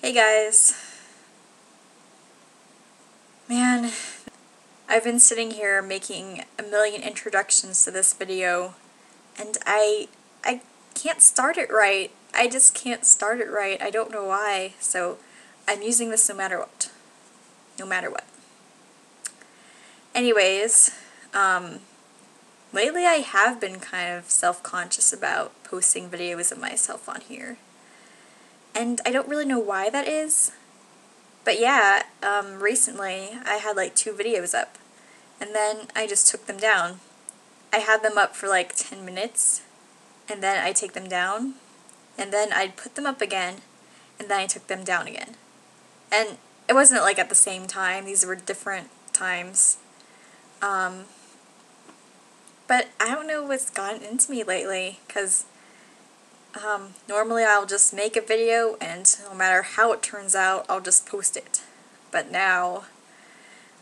Hey guys. Man, I've been sitting here making a million introductions to this video, and I can't start it right. I just can't start it right. I don't know why, so I'm using this no matter what. No matter what. Anyways, lately I have been kind of self-conscious about posting videos of myself on here. And I don't really know why that is. But yeah, recently I had like 2 videos up, and then I just took them down. I had them up for like 10 minutes, and then I'd take them down, and then I'd put them up again, and then I took them down again. And it wasn't like at the same time, these were different times. But I don't know what's gotten into me lately, because normally I'll just make a video, and no matter how it turns out, I'll just post it. But now,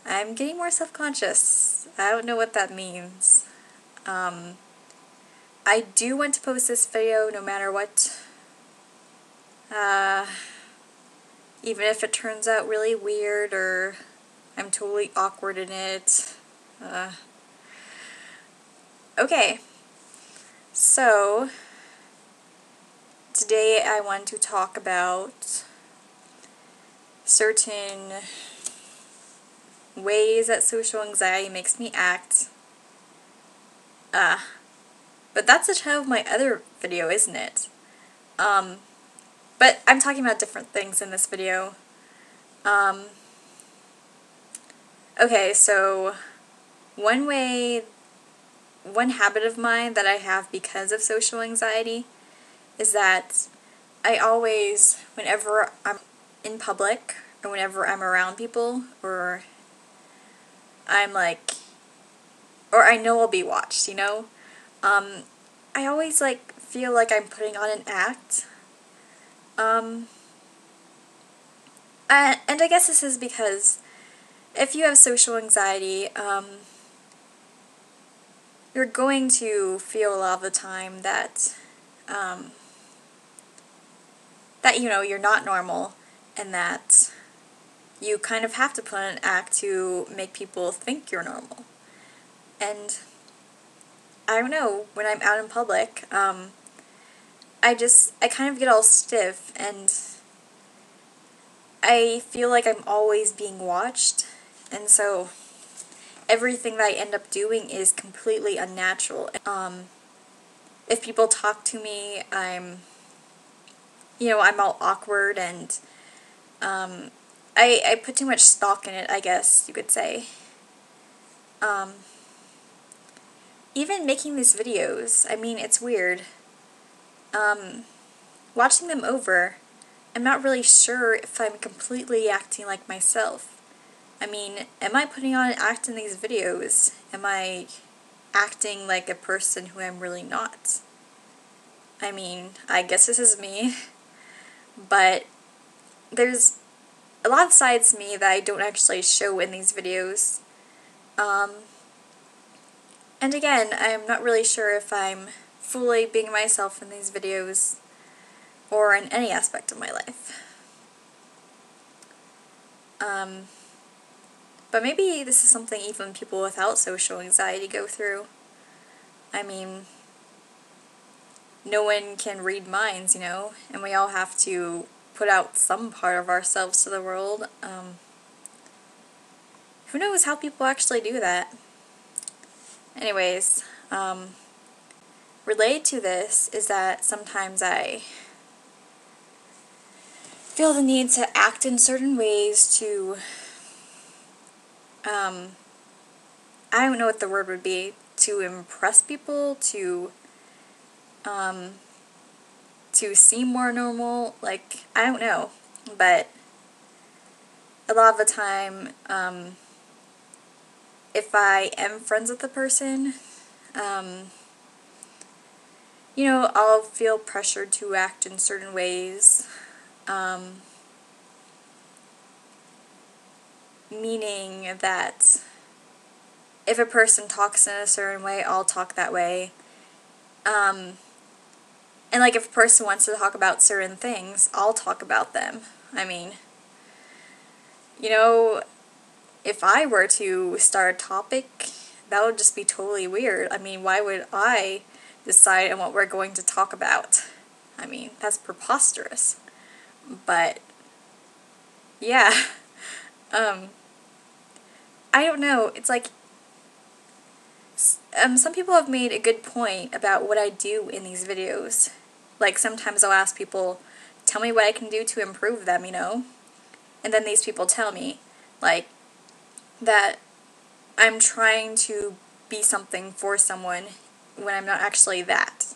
I'm getting more self-conscious. I don't know what that means. I do want to post this video no matter what. Even if it turns out really weird or I'm totally awkward in it. Okay. So, today I want to talk about certain ways that social anxiety makes me act. But that's the title of my other video, isn't it? But I'm talking about different things in this video. Okay, so one habit of mine that I have because of social anxiety is that I always, whenever I'm in public, or whenever I'm around people, or I'm like, or I know I'll be watched, you know? I always like feel like I'm putting on an act. And I guess this is because if you have social anxiety, you're going to feel a lot of the time that, you know, you're not normal, and that you kind of have to put on an act to make people think you're normal. And I don't know, when I'm out in public, I kind of get all stiff, and I feel like I'm always being watched, and so everything that I end up doing is completely unnatural. If people talk to me, I'm all awkward, and I put too much stock in it, I guess you could say. Even making these videos, I mean, it's weird. Watching them over, I'm not really sure if I'm completely acting like myself. I mean, am I putting on an act in these videos? Am I acting like a person who I'm really not? I mean, I guess this is me, but there's a lot of sides to me that I don't actually show in these videos. And again, I'm not really sure if I'm fully being myself in these videos or in any aspect of my life. But maybe this is something even people without social anxiety go through. I mean, no one can read minds, you know, and we all have to put out some part of ourselves to the world. Who knows how people actually do that? Anyways, related to this is that sometimes I feel the need to act in certain ways to, I don't know what the word would be, to impress people, to seem more normal, like, I don't know, but a lot of the time, if I am friends with the person, you know, I'll feel pressured to act in certain ways, meaning that if a person talks in a certain way, I'll talk that way, and like if a person wants to talk about certain things, I'll talk about them. I mean, you know, if I were to start a topic, that would just be totally weird. I mean, why would I decide on what we're going to talk about? I mean, that's preposterous. But, yeah. I don't know. It's like, some people have made a good point about what I do in these videos. Like, sometimes I'll ask people, tell me what I can do to improve them, you know? And then these people tell me, like, that I'm trying to be something for someone when I'm not actually that.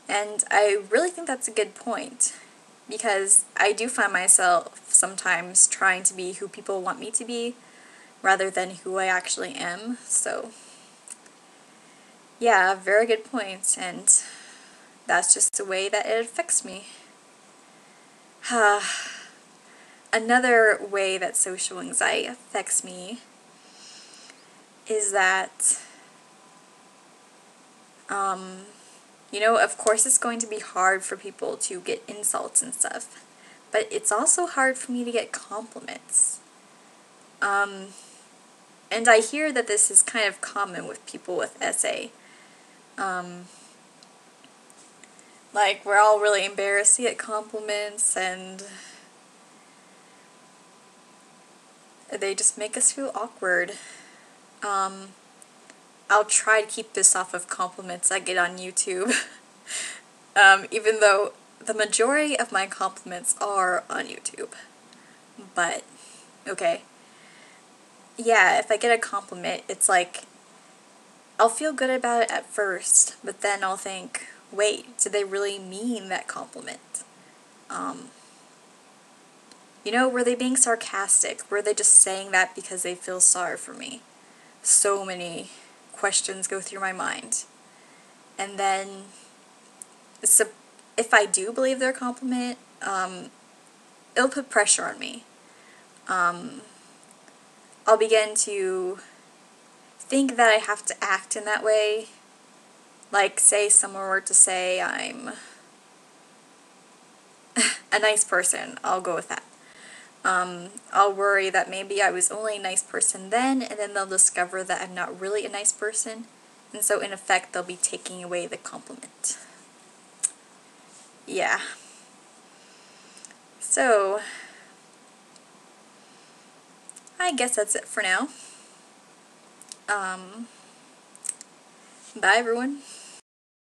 And I really think that's a good point, because I do find myself sometimes trying to be who people want me to be rather than who I actually am. So yeah, very good point, and that's just the way that it affects me. Another way that social anxiety affects me is that, you know, of course it's going to be hard for people to get insults and stuff, but it's also hard for me to get compliments. And I hear that this is kind of common with people with SA. Like, we're all really embarrassed to get compliments, and they just make us feel awkward. I'll try to keep this off of compliments I get on YouTube. Even though the majority of my compliments are on YouTube. But, okay. Yeah, if I get a compliment, it's like, I'll feel good about it at first, but then I'll think, wait, did they really mean that compliment? You know, were they being sarcastic? Were they just saying that because they feel sorry for me? So many questions go through my mind. And then, so if I do believe their compliment, it'll put pressure on me. I'll begin to think that I have to act in that way. Like, say someone were to say I'm a nice person, I'll go with that. I'll worry that maybe I was only a nice person then, and then they'll discover that I'm not really a nice person, and so in effect they'll be taking away the compliment. Yeah. So, I guess that's it for now. Bye everyone.